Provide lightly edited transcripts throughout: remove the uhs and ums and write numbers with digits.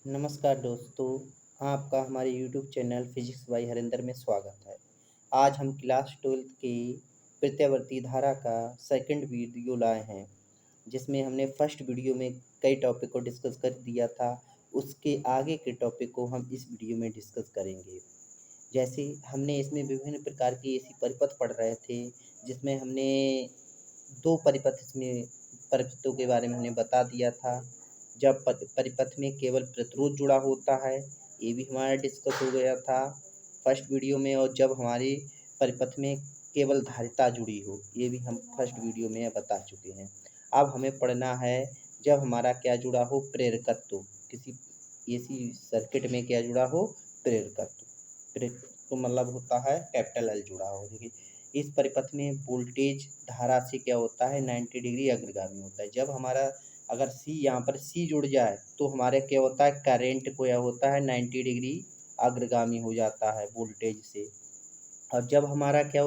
नमस्कार दोस्तों, आपका हमारे YouTube channel physics bye Harinder में स्वागत है। आज हम क्लास 12th की प्रत्यावर्ती धारा का सेकंड वीडियो लाए हैं, जिसमें हमने फर्स्ट वीडियो में कई टॉपिक को डिस्कस कर दिया था। उसके आगे के टॉपिक को हम इस वीडियो में डिस्कस करेंगे। जैसे हमने इसमें विभिन्न प्रकार की ऐसी परिपथ पढ़ रहे थे, जिसमें हमने 2 परिपथ इसमें परिपथों के बारे में हमने बता दिया था। जब परिपथ में केवल प्रतिरोध जुड़ा होता है, ये भी हमारा डिस्कस हो गया था फर्स्ट वीडियो में। और जब हमारे परिपथ में केवल धारिता जुड़ी हो, ये भी हम फर्स्ट वीडियो में बता चुके हैं। अब हमें पढ़ना है जब हमारा क्या जुड़ा हो, प्रेरकत्व। किसी एसी सर्किट में क्या जुड़ा हो, प्रेरकत्व। प्रेरकत्व मतलब होता है कैपिटल एल जुड़ा हो। देखिए इस परिपथ में वोल्टेज धारा से क्या होता है, 90 डिग्री अग्रगामी होता है। जब हमारा अगर सी यहाँ पर सी जुड़ जाए तो हमारे क्या होता है, करंट को यह होता है 90 डिग्री अग्रगामी हो जाता है वोल्टेज से। और जब हमारा क्या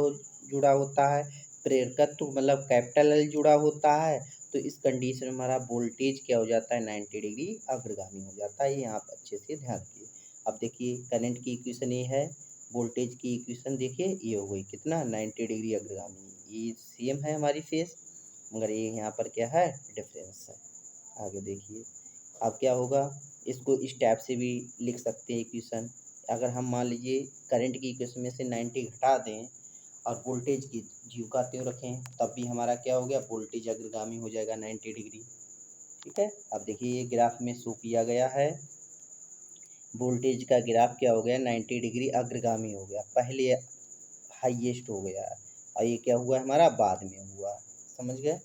जुड़ा होता है, प्रेरकत्व मतलब कैपिटल एल जुड़ा होता है, तो इस कंडीशन में हमारा वोल्टेज क्या हो जाता है, 90 डिग्री अग्रगामी हो जाता है। ये यहाँ पर अच्छे से ध्यान दिए। अब देखिए करंट की इक्वेशन ये है, वोल्टेज की इक्वेशन देखिए ये हो गई कितना, 90 डिग्री अग्रगामी। ये सेम है हमारी फेस, मगर ये यहाँ पर क्या है, डिफरेंस है। आगे देखिए अब क्या होगा, इसको इस टाइप से भी लिख सकते हैं इक्वेशन। अगर हम मान लीजिए करंट की इक्वेशन में से 90 घटा दें और वोल्टेज की जीव का त्यों रखें, तब भी हमारा क्या हो गया, वोल्टेज अग्रगामी हो जाएगा 90 डिग्री। ठीक है, अब देखिए ये ग्राफ में शो किया गया है, वोल्टेज का ग्राफ क्या हो गया, 90 डिग्री अग्रगामी हो गया, पहले हाईएस्ट हो गया और ये क्या हुआ हमारा बाद में हुआ। समझ गए।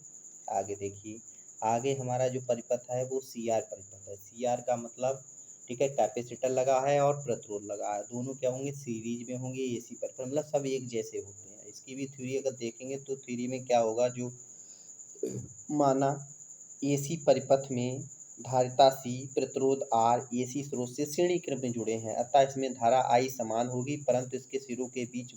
आगे देखिए, आगे हमारा जो परिपथ है वो सी आर परिपथ है। सी आर का मतलब, ठीक है, कैपेसिटर लगा है और प्रतिरोध लगा है, दोनों क्या होंगे, सीरीज में होंगे। एसी परिपथ मतलब सब एक जैसे होते हैं। इसकी भी थ्योरी अगर देखेंगे तो थ्योरी में क्या होगा, जो माना एसी परिपथ में धारिता सी, प्रतिरोध आर, एसी स्रोत से श्रेणी क्रम में जुड़े हैं, अतः इसमें धारा आई समान होगी, परंतु इसके सिरों के बीच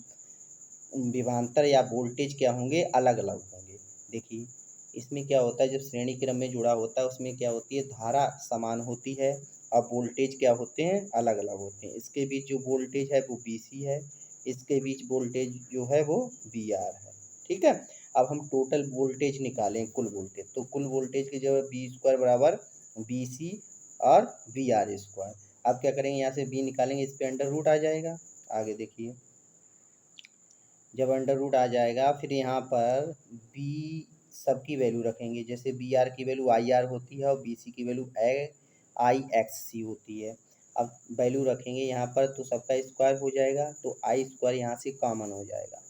विभवांतर या वोल्टेज क्या होंगे, अलग अलग होंगे। देखिए इसमें क्या होता है, जब श्रेणी क्रम में जुड़ा होता है उसमें क्या होती है, धारा समान होती है और वोल्टेज क्या होते हैं, अलग अलग होते हैं। इसके बीच जो वोल्टेज है वो बीसी है, इसके बीच वोल्टेज जो है वो बी आर है। ठीक है, अब हम टोटल वोल्टेज निकालें, कुल वोल्टेज, तो कुल वोल्टेज की जगह बी स्क्वायर बराबर बी सी और बी आर स्क्वायर। अब क्या करेंगे, यहाँ से बी निकालेंगे, इस पे अंडर रूट आ जाएगा। आगे देखिए जब अंडर रूट आ जाएगा, फिर यहाँ पर बी सबकी वैल्यू रखेंगे। जैसे बी आर की वैल्यू आई आर होती है और बी सी की वैल्यू आई एक्स सी होती है। अब वैल्यू रखेंगे यहाँ पर तो सबका स्क्वायर हो जाएगा, तो आई स्क्वायर यहाँ से कॉमन हो जाएगा।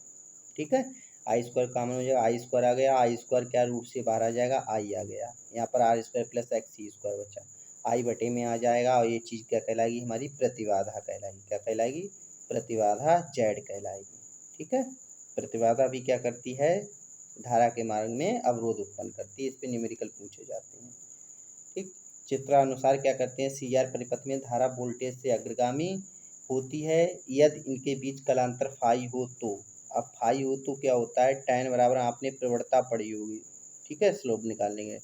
ठीक है, आई स्क्वायर कॉमन हो जाएगा, आई स्क्वायर आ गया, आई स्क्वायर क्या रूट से बाहर आ जाएगा, आई आ गया। यहाँ पर R square plus X C square बचा, आई बटे में आ जाएगा। और ये चीज़ क्या कहलाएगी, हमारी प्रतिबाधा कहलाएगी। क्या कहलाएगी, प्रतिबाधा जेड कहलाएगी। ठीक है, प्रतिबाधा भी क्या करती है, धारा के मार्ग में अवरोध उत्पन्न करती है। इस पे न्यूमेरिकल पूछे जाते हैं। ठीक, चित्रानुसार क्या करते हैं, सी आर परिपथ में धारा वोल्टेज से अग्रगामी होती है यदि इनके बीच कलांतर फाई हो तो। अब फाई हो तो क्या होता है, tan बराबर आपने प्रवणता पढ़ी होगी। ठीक है, स्लोप निकालने के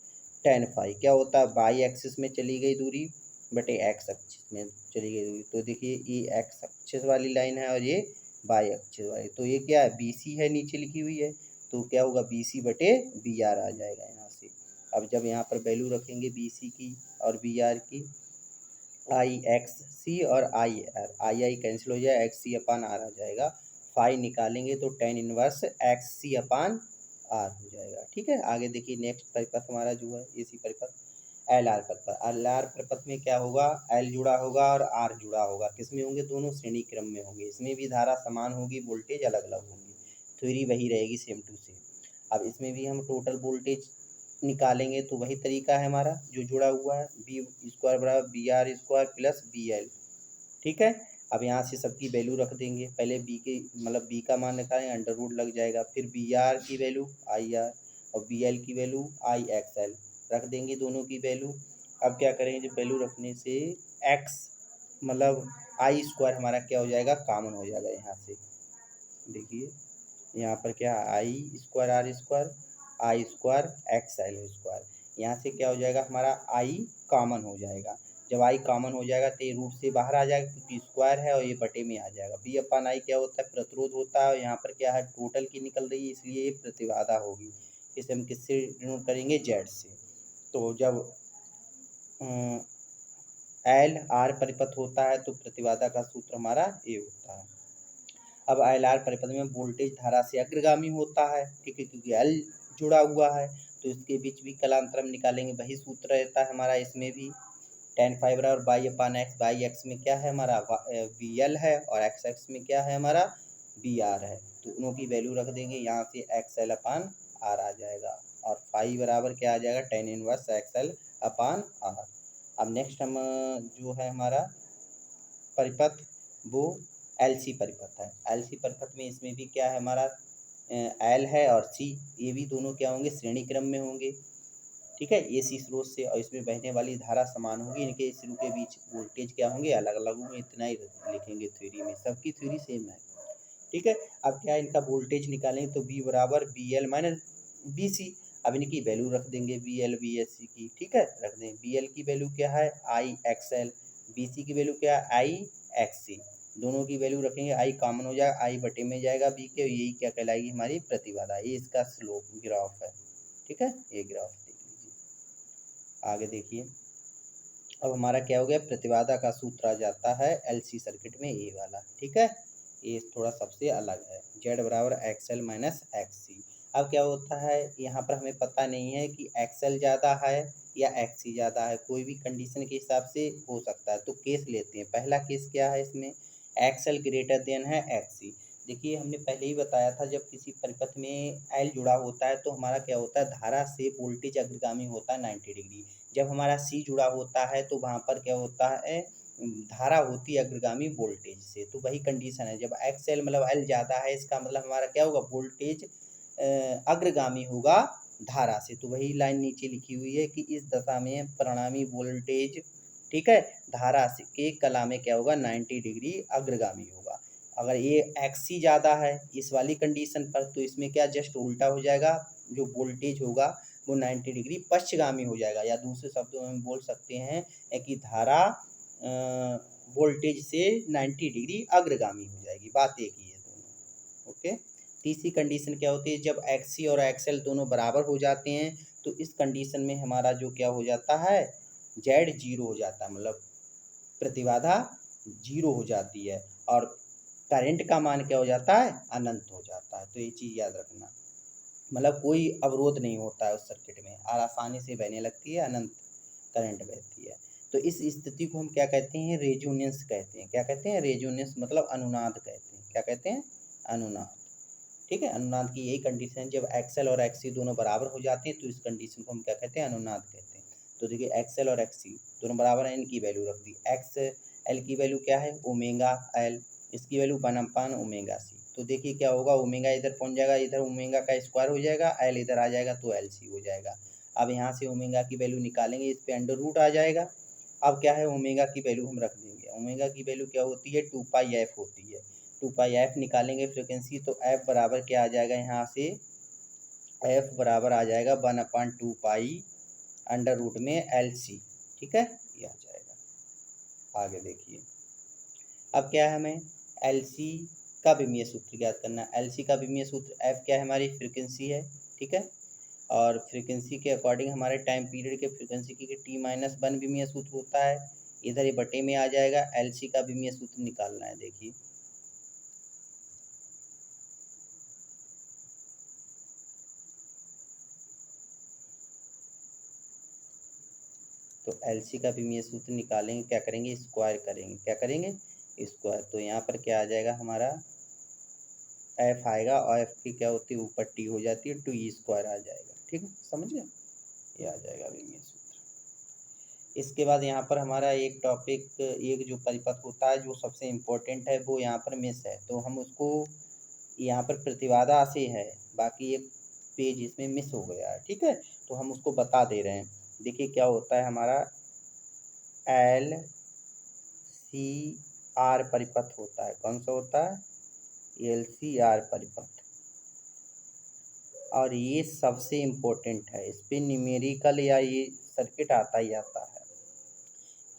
tan फाई क्या होता है, बाई एक्सिस में चली गई दूरी बटे एक्स एक्सिस में चली गई दूरी। तो देखिए ये एक्स एक्सिस वाली लाइन है और ये बाई एक्सिस वाली, तो ये क्या है, बी सी है, नीचे लिखी हुई है, तो क्या होगा, बी सी बटे बी आर आ जाएगा यहाँ से। अब जब यहाँ पर वैल्यू रखेंगे बी सी की और बी आर की, आई एक्स सी और आई आई कैंसिल हो जाए, एक्स सी अपान आर आ जाएगा। फाई निकालेंगे तो tan inverse X C upon R हो जाएगा। ठीक है, आगे देखिए नेक्स्ट परिपथ हमारा जो है एसी परिपथ, एल आर परिपथ। एल आर परिपथ में क्या होगा, एल जुड़ा होगा और आर जुड़ा होगा, किसमें होंगे, दोनों श्रेणी क्रम में होंगे। इसमें भी धारा समान होगी, वोल्टेज अलग अलग होंगी, थ्योरी वही रहेगी सेम टू सेम। अब इसमें भी हम टोटल वोल्टेज निकालेंगे तो वही तरीका है हमारा जो जुड़ा हुआ है, बी स्क्वायर बराबर B R square plus B L. ठीक है, अब यहाँ से सबकी वैल्यू रख देंगे, पहले बी के मतलब बी का मान निकालेंगे, अंडर रूट लग जाएगा, फिर बी आर की वैल्यू आई आर और बी एल की वैल्यू आई एक्स एल रख देंगे, दोनों की वैल्यू। अब क्या करेंगे, जब वैल्यू रखने से एक्स मतलब आई स्क्वायर हमारा क्या हो जाएगा, कॉमन हो जाएगा यहाँ से। देखिए यहाँ पर क्या, I square R square, I square X L square, यहाँ से क्या हो जाएगा हमारा आई कॉमन हो जाएगा। जब आई कॉमन हो जाएगा तो ये रूट से बाहर आ जाएगा क्योंकि स्क्वायर है और ये बटे में आ जाएगा। बी अपन आई क्या होता है, प्रतिरोध होता है, और यहाँ पर क्या है, टोटल की निकल रही है, इसलिए ये प्रतिबाधा होगी। इसे हम किससे डिनोट करेंगे, जेड से। तो जब एल आर परिपथ होता है तो प्रतिबाधा का सूत्र हमारा ये होता है। अब एल आर परिपथ में वोल्टेज धारा से अग्रगामी होता है, ठीक है, क्योंकि एल जुड़ा हुआ है तो इसके बीच भी कलांतर निकालेंगे, वही सूत्र रहता है हमारा इसमें भी। tan फाइव और by upon x, by x में क्या है हमारा वी एल है और एक्स एक्स में क्या है हमारा बी आर है, तो दोनों की वैल्यू रख देंगे, यहाँ से एक्स एल अपान आर आ जाएगा और फाई बराबर क्या आ जाएगा, tan inverse X L upon R. अब नेक्स्ट हम जो है हमारा परिपथ वो एलसी परिपथ है। एलसी परिपथ में इसमें भी क्या है हमारा एल है और सी, ये भी दोनों क्या होंगे, श्रेणी क्रम में होंगे, ठीक है, ए सी स्रोत से, और इसमें बहने वाली धारा समान होगी, इनके शुरू के बीच वोल्टेज क्या होंगे, अलग अलग होंगे, इतना ही लिखेंगे थ्योरी में, सबकी थ्योरी सेम है, ठीक है। अब क्या इनका वोल्टेज निकालेंगे तो बी बराबर B L minus B C. अब इनकी वैल्यू रख देंगे B L B S C की, ठीक है, रख देंगे। बी एल की वैल्यू क्या है, आई एक्स एल, बी सी की वैल्यू क्या है, आई एक्स सी, दोनों की वैल्यू रखेंगे, आई कॉमन हो जाएगा, आई बटे में जाएगा बी के, यही क्या कहलाएगी हमारी प्रतिबाधा, ये इसका स्लोप ग्राफ है, ठीक है, ये ग्राफ देख लीजिए। आगे देखिए, अब हमारा क्या हो गया, प्रतिबाधा का सूत्र आ जाता है एलसी सर्किट में ये वाला, ठीक है, ये थोड़ा सबसे अलग है, जेड बराबर एक्सएल माइनस एक्ससी। अब क्या होता है, यहाँ पर हमें पता नहीं है कि एक्सएल ज़्यादा है या एक्ससी ज़्यादा है, कोई भी कंडीशन के हिसाब से हो सकता है, तो केस लेते हैं। पहला केस क्या है इसमें, एक्सएल ग्रेटर देन है एक्ससी। देखिए हमने पहले ही बताया था, जब किसी परिपथ में एल जुड़ा होता है तो हमारा क्या होता है, धारा से वोल्टेज अग्रगामी होता है 90 डिग्री। जब हमारा सी जुड़ा होता है तो वहाँ पर क्या होता है, धारा होती है अग्रगामी वोल्टेज से, तो वही कंडीशन है। जब एक्स एल मतलब एल ज़्यादा है, इसका मतलब हमारा क्या होगा, वोल्टेज अग्रगामी होगा धारा से, तो वही लाइन नीचे लिखी हुई है कि इस दशा में परिणामी वोल्टेज, ठीक है, धारा से के कला में क्या होगा, 90 डिग्री अग्रगामी होगा। अगर ये एक्स सी ज़्यादा है इस वाली कंडीशन पर, तो इसमें क्या जस्ट उल्टा हो जाएगा, जो वोल्टेज होगा वो 90 डिग्री पश्चगामी हो जाएगा, या दूसरे शब्दों में हम बोल सकते हैं कि धारा वोल्टेज से 90 डिग्री अग्रगामी हो जाएगी, बात एक ही है दोनों, ओके। तीसरी कंडीशन क्या होती है, जब एक्सी और एक्सएल दोनों बराबर हो जाते हैं तो इस कंडीशन में हमारा जो क्या हो जाता है, जेड जीरो हो जाता है, मतलब प्रतिबाधा जीरो हो जाती है और करंट का मान क्या हो जाता है, अनंत हो जाता है। तो ये चीज़ याद रखना, मतलब कोई अवरोध नहीं होता है उस सर्किट में और आसानी से बहने लगती है, अनंत करंट बहती है। तो इस स्थिति को हम क्या कहते हैं, रेजोनेंस कहते हैं। क्या कहते हैं, रेजोनेंस मतलब अनुनाद कहते हैं। क्या कहते हैं, अनुनाद, ठीक है। अनुनाद की यही कंडीशन है, जब एक्सएल और एक्ससी दोनों बराबर हो जाते हैं तो इस कंडीशन को हम क्या कहते हैं, अनुनाद कहते हैं। तो देखिए एक्सएल और एक्ससी दोनों बराबर हैं, इनकी वैल्यू रख दी, एक्स एल की वैल्यू क्या है, ओमेगा एल, इसकी वैल्यू 1/, ओमेगा सी। तो देखिए क्या होगा, ओमेगा इधर पहुंच जाएगा, इधर ओमेगा का स्क्वायर हो जाएगा, एल इधर आ जाएगा तो एल सी हो जाएगा। अब यहाँ से ओमेगा की वैल्यू निकालेंगे, इस पे अंडर रूट आ जाएगा। अब क्या है, ओमेगा की वैल्यू हम रख देंगे, ओमेगा की वैल्यू क्या होती है, 2πf होती है। 2πf निकालेंगे फ्रिक्वेंसी, तो f बराबर क्या आ जाएगा, यहाँ से f बराबर आ जाएगा 1/2π अंडर रूट में LC, ठीक है, ये आ जाएगा। आगे देखिए, अब क्या है, हमें LC का विमीय सूत्र ज्ञात करना है। LC का विमीय सूत्र f क्या है, हमारी फ्रिक्वेंसी है, ठीक है, और फ्रिक्वेंसी के अकॉर्डिंग हमारे टाइम पीरियड के फ्रिक्वेंसी की t-1 विमीय सूत्र होता है, इधर ये बटे में आ जाएगा। LC का विमीय सूत्र निकालना है, देखिए तो LC का विमीय सूत्र निकालेंगे, क्या करेंगे, स्क्वायर करेंगे, क्या करेंगे, स्क्वायर। तो यहाँ पर क्या आ जाएगा हमारा, f आएगा और f की क्या होती है, ऊपर t हो जाती है, 2e स्क्वायर आ जाएगा, ठीक है, समझ गए, ये आ जाएगा विमीय सूत्र। इसके बाद यहाँ पर हमारा एक टॉपिक, एक जो परिपथ होता है जो सबसे इम्पोर्टेंट है, वो यहाँ पर मिस है, तो हम उसको, यहाँ पर प्रतिबाधा से है, बाकी एक पेज इसमें मिस हो गया है, ठीक है, तो हम उसको बता दे रहे हैं। देखिए क्या होता है हमारा, एल सी आर परिपथ होता है, कौन सा होता है, एल सी आर परिपथ, और ये सबसे इम्पोर्टेंट है, इस पर न्यूमेरिकल या ये सर्किट आता ही आता है।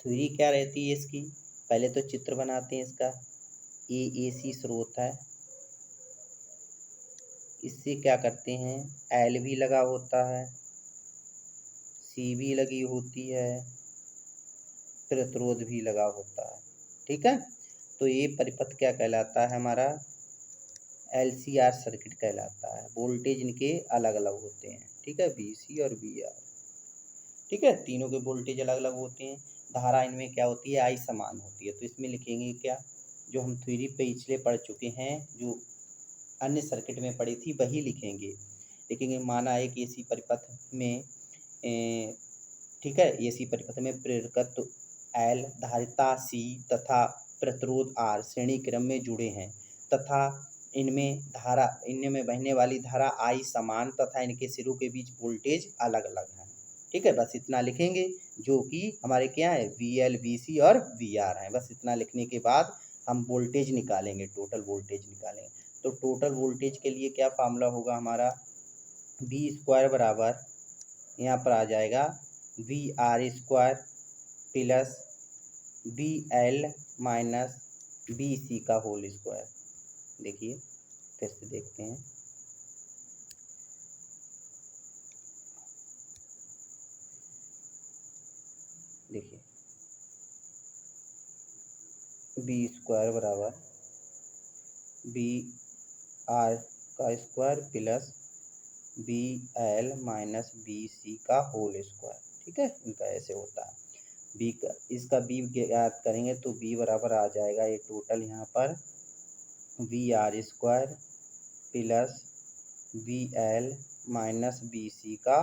थ्योरी क्या रहती है इसकी, पहले तो चित्र बनाते हैं इसका। AC स्रोत है, इससे क्या करते हैं, L भी लगा होता है, C भी लगी होती है, प्रतिरोध भी लगा होता है। ठीक है, तो ये परिपथ क्या कहलाता है हमारा, LCR सर्किट कहलाता है। वोल्टेज इनके अलग अलग होते हैं। ठीक है, VC और VR। ठीक है, तीनों के वोल्टेज अलग अलग होते हैं। धारा इनमें क्या होती है, I समान होती है। तो इसमें लिखेंगे क्या, जो हम थ्योरी पिछले पढ़ चुके हैं, जो अन्य सर्किट में पढ़ी थी वही लिखेंगे। लिखेंगे माना एक AC परिपथ में ठीक है, AC परिपथ में प्रेरकत्व L, धारिता C तथा प्रतिरोध R श्रेणी क्रम में जुड़े हैं तथा इनमें बहने वाली धारा I समान तथा इनके सिरों के बीच वोल्टेज अलग अलग है। ठीक है, बस इतना लिखेंगे, जो कि हमारे क्या है, VL, VC और VR हैं। बस इतना लिखने के बाद हम वोल्टेज निकालेंगे, टोटल वोल्टेज निकालेंगे। तो टोटल वोल्टेज के लिए क्या फार्मूला होगा हमारा, V² बराबर यहाँ पर आ जाएगा VR² plus VL minus VC का होल स्क्वायर। देखिए फिर से देखते हैं, देखिए V² बराबर VR का square plus VL minus VC का होल स्क्वायर। ठीक है, इनका ऐसे होता है। बी का, इसका बी ज्ञात करेंगे तो बी बराबर आ जाएगा ये टोटल यहाँ पर VR² plus VL minus VC का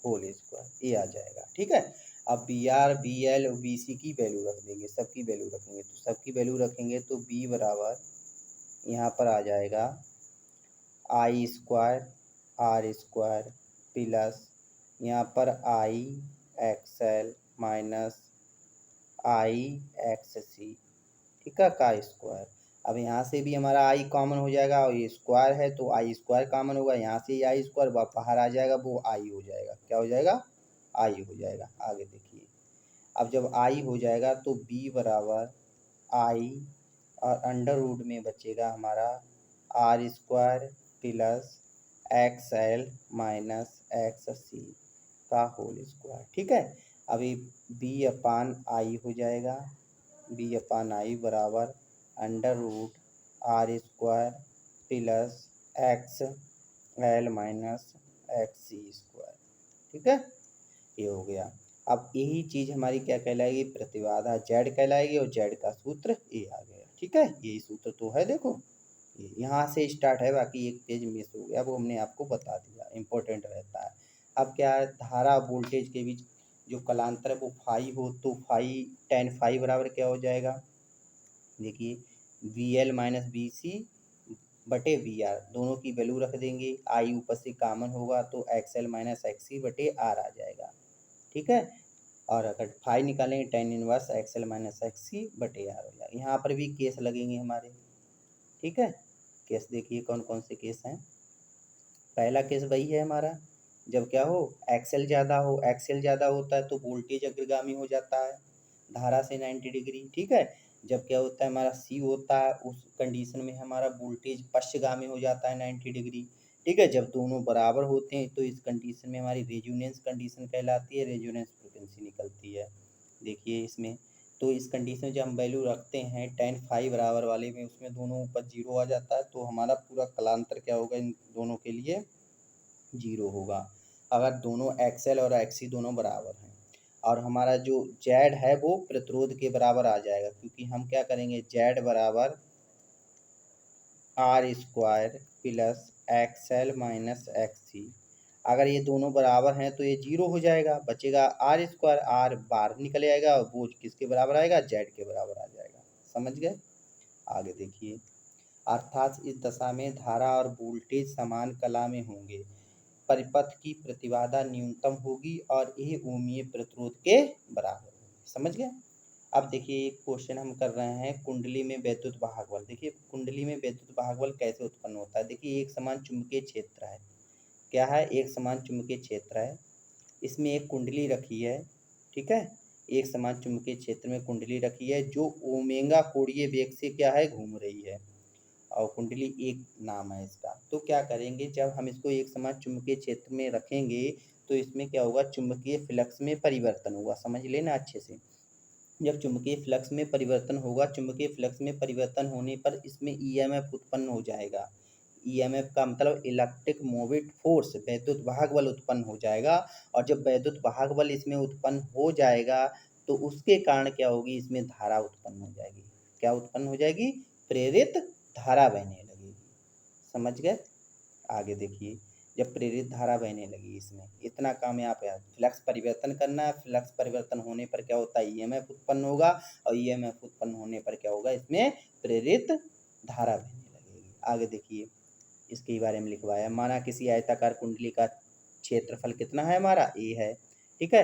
होल स्क्वायर, ये आ जाएगा। ठीक है, अब VR, VL और VC की वैल्यू रख देंगे, सबकी वैल्यू रखेंगे। तो सबकी वैल्यू रखेंगे तो B बराबर यहाँ पर आ जाएगा I² R² प्लस यहाँ पर IXL माइनस IXC। ठीक है, का स्क्वायर। अब यहाँ से भी हमारा I कॉमन हो जाएगा और ये स्क्वायर है तो I² कॉमन होगा, यहाँ से I² बाहर आ जाएगा, वो I हो जाएगा। क्या हो जाएगा, I हो जाएगा। आगे देखिए, अब जब I हो जाएगा तो B बराबर I और अंडर रूट में बचेगा हमारा R² plus XL minus XC का होल स्क्वायर। ठीक है, अभी B/I हो जाएगा, B/I बराबर under root R² plus XL minus XC²। ठीक है, ये हो गया। अब यही चीज़ हमारी क्या कहलाएगी, प्रतिबाधा Z कहलाएगी और Z का सूत्र ये आ गया। ठीक है, यही सूत्र तो है, देखो ये यहाँ से स्टार्ट है, बाकी एक पेज मिस हो गया, वो हमने आपको बता दिया, इम्पोर्टेंट रहता है। अब क्या है, धारा वोल्टेज के बीच जो कलांतर है वो फाई हो, तो फाई tan फाई बराबर क्या हो जाएगा, देखिए VL माइनस VC बटे VR, दोनों की वैल्यू रख देंगे। I ऊपर से कॉमन होगा तो XL माइनस XC बटे R आ जाएगा। ठीक है, और अगर फाई निकालेंगे tan inverse XL minus XC बटे R हो जाएगा। यहाँ पर भी केस लगेंगे हमारे। ठीक है, केस देखिए कौन कौन से केस हैं। पहला केस वही है हमारा, जब क्या हो, XL ज़्यादा हो, XL ज़्यादा होता है तो वोल्टेज अग्रगामी हो जाता है धारा से 90 डिग्री। ठीक है, जब क्या होता है, हमारा C होता है, उस कंडीशन में हमारा वोल्टेज पश्चगामी हो जाता है 90 डिग्री। ठीक है, जब दोनों बराबर होते हैं तो इस कंडीशन में हमारी रेजोनेंस कंडीशन कहलाती है, रेजोनेंस फ्रिक्वेंसी निकलती है। देखिए इसमें, तो इस कंडीशन में जब हम वैल्यू रखते हैं tan फाई बराबर वाले में, उसमें दोनों ऊपर 0 आ जाता है, तो हमारा पूरा कलांतर क्या होगा, इन दोनों के लिए 0 होगा। अगर दोनों XL और XC दोनों बराबर हैं, और हमारा जो Z है वो प्रतिरोध के बराबर आ जाएगा, क्योंकि हम क्या करेंगे, Z बराबर R² plus XL minus XC। अगर ये दोनों बराबर हैं तो ये 0 हो जाएगा, बचेगा R², R बाहर निकल जाएगा और वो किसके बराबर आएगा, Z के बराबर आ जाएगा। समझ गए, आगे देखिए, अर्थात इस दशा में धारा और वोल्टेज समान कला में होंगे, परिपथ की प्रतिबाधा न्यूनतम होगी और यह ओमीय प्रतिरोध के बराबर होगी। समझ गए। अब देखिए एक क्वेश्चन हम कर रहे हैं, कुंडली में वैद्युत वाहक बल। देखिए कुंडली में वैद्युत वाहक बल कैसे उत्पन्न होता है। देखिए एक समान चुंबकीय क्षेत्र है, क्या है, एक समान चुंबकीय क्षेत्र है, इसमें एक कुंडली रखी है। ठीक है, एक समान चुंबकीय क्षेत्र में कुंडली रखी है जो ओमेगा कोणीय वेग से क्या है घूम रही है, और कुंडली एक नाम है इसका। तो क्या करेंगे, जब हम इसको एक समान चुंबकीय क्षेत्र में रखेंगे तो इसमें क्या होगा, चुंबकीय फ्लक्स में परिवर्तन होगा। समझ लेना अच्छे से। जब चुंबकीय फ्लक्स में परिवर्तन होगा, चुंबकीय फ्लक्स में परिवर्तन होने पर इसमें ईएमएफ उत्पन्न हो जाएगा। ईएमएफ का मतलब इलेक्ट्रिक मोटिव फोर्स, वैद्युत वाहक बल उत्पन्न हो जाएगा। और जब वैद्युत वाहक बल इसमें उत्पन्न हो जाएगा तो उसके कारण क्या होगी, इसमें धारा उत्पन्न हो जाएगी। क्या उत्पन्न हो जाएगी, प्रेरित धारा बहने लगेगी। समझ गए। आगे देखिए, जब प्रेरित धारा बहने लगी, इसमें इतना काम यहाँ पे है, फ्लक्स परिवर्तन करना है। फ्लक्स परिवर्तन होने पर क्या होता है, ईएमएफ उत्पन्न होगा, और ईएमएफ उत्पन्न होने पर क्या होगा, इसमें प्रेरित धारा बहने लगेगी। आगे देखिए, इसके बारे में लिखवाया, माना किसी आयताकार कुंडली का क्षेत्रफल कितना है, हमारा ए है, ठीक है,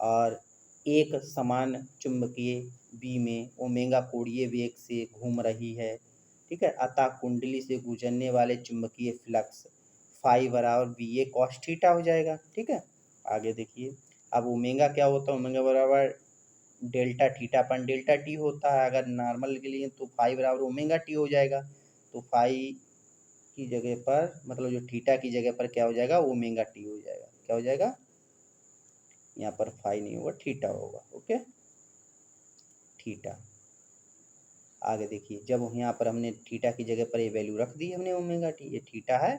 और एक समान चुंबकीय बी में ओमेगा कोणीय वेग से घूम रही है, ठीक है, अतः कुंडली से गुजरने वाले चुंबकीय फ्लक्स फाई बराबर बी ए कॉस थीटा हो जाएगा, ठीक है। आगे देखिए, अब ओमेगा क्या होता है, ओमेगा बराबर डेल्टा थीटा अपन डेल्टा टी होता है। अगर नॉर्मल के लिए तो फाई बराबर ओमेगा टी हो जाएगा। तो फाई की जगह पर, मतलब जो थीटा की जगह पर क्या हो जाएगा, ओमेगा टी हो जाएगा। क्या हो जाएगा, यहाँ पर फाई नहीं होगा, थीटा होगा। Okay, theta. आगे देखिए, जब यहाँ पर हमने थीटा की जगह पर ये वैल्यू रख दी हमने ओमेगा टी, ये थीटा है,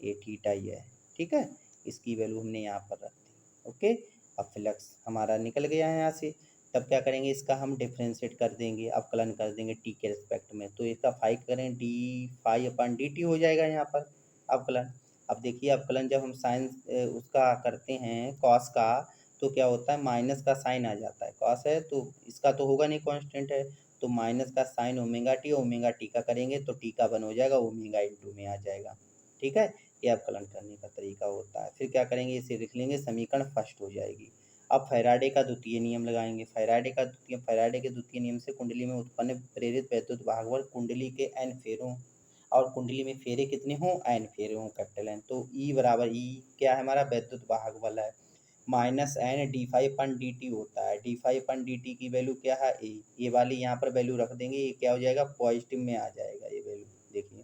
ये थीटा ही है, ठीक है, इसकी वैल्यू हमने यहाँ पर रख दी। ओके, अब फ्लक्स हमारा निकल गया है यहाँ से। तब क्या करेंगे, इसका हम डिफ्रेंशिएट कर देंगे, अवकलन कर देंगे टी के रिस्पेक्ट में। तो इसका फाई करें, डी फाई अपन डी टी हो जाएगा यहाँ पर अवकलन। अब देखिए, अवकलन जब हम साइंस उसका करते हैं कॉस का, तो क्या होता है, माइनस का साइन आ जाता है। कॉस है तो इसका तो होगा नहीं, कांस्टेंट है, तो माइनस का sign omega T, omega T का करेंगे तो टी का वन हो जाएगा, ओमेगा इंटू में आ जाएगा, ठीक है। ये अवकलन करने का तरीका होता है। फिर क्या करेंगे, इसे लिख लेंगे, समीकरण फर्स्ट हो जाएगी। अब फैराडे का द्वितीय नियम लगाएंगे। फैराडे के द्वितीय नियम से कुंडली में उत्पन्न प्रेरित वैद्युत वाहक बल कुंडली के एन फेरों, और कुंडली में फेरे कितने हों, एन फेरे हों, कैपिटल एन। तो ई बराबर, ई क्या है हमारा, वैद्युत वाहक बल है, माइनस एन डी फाइव अपन डी टी होता है। डी फाइव अपन डी टी की वैल्यू क्या है, ए। ये वाली यहाँ पर वैल्यू रख देंगे, ये क्या हो जाएगा, पॉजिटिव में आ जाएगा ये वैल्यू। देखिए,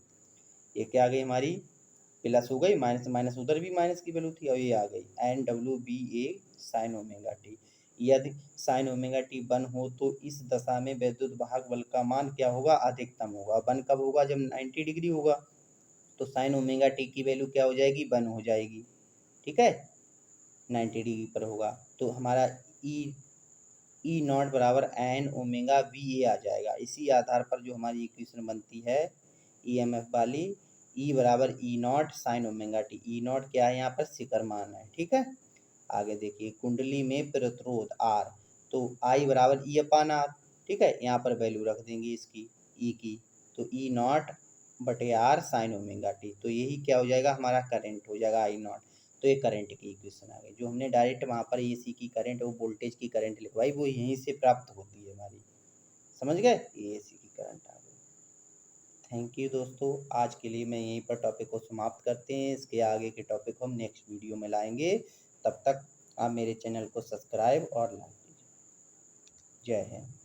ये क्या आ गई हमारी, प्लस हो गई, माइनस माइनस उधर भी माइनस की वैल्यू थी, और ये आ गई एन डब्ल्यू बी ए साइन ओमेगा टी। यदि साइन ओमेगा टी वन हो तो इस दशा में वैद्युत वाहक बल का मान क्या होगा, अधिकतम होगा। वन कब होगा, जब 90 डिग्री होगा। तो साइन ओमेगा टी की वैल्यू क्या हो जाएगी, वन हो जाएगी, ठीक है, 90 डिग्री पर होगा। तो हमारा ई नॉट बराबर एन ओमेगा वी ए आ जाएगा। इसी आधार पर जो हमारी इक्वेशन बनती है ईएमएफ वाली, ई बराबर E naught sine omega T. E naught क्या है, यहाँ पर शिखर मान है, ठीक है। आगे देखिए, कुंडली में प्रतिरोध आर, तो आई बराबर ई अपान आर, ठीक है, यहाँ पर वैल्यू रख देंगे इसकी, ई की। तो ई नॉट बटे आर साइन ओमेगा टी, तो यही क्या हो जाएगा, हमारा करंट हो जाएगा आई नॉट। तो ये करंट की इक्वेशन आ गई। जो हमने डायरेक्ट वहाँ पर एसी की करंट, वो वोल्टेज की करंट लिखवाई, वो यहीं से प्राप्त होती है हमारी। समझ गए, ये एसी की करंट आ गई। थैंक यू दोस्तों, आज के लिए मैं यहीं पर टॉपिक को समाप्त करते हैं। इसके आगे के टॉपिक को हम नेक्स्ट वीडियो में लाएंगे। तब तक आप मेरे चैनल को सब्सक्राइब और लाइक कीजिए। जय हिंद।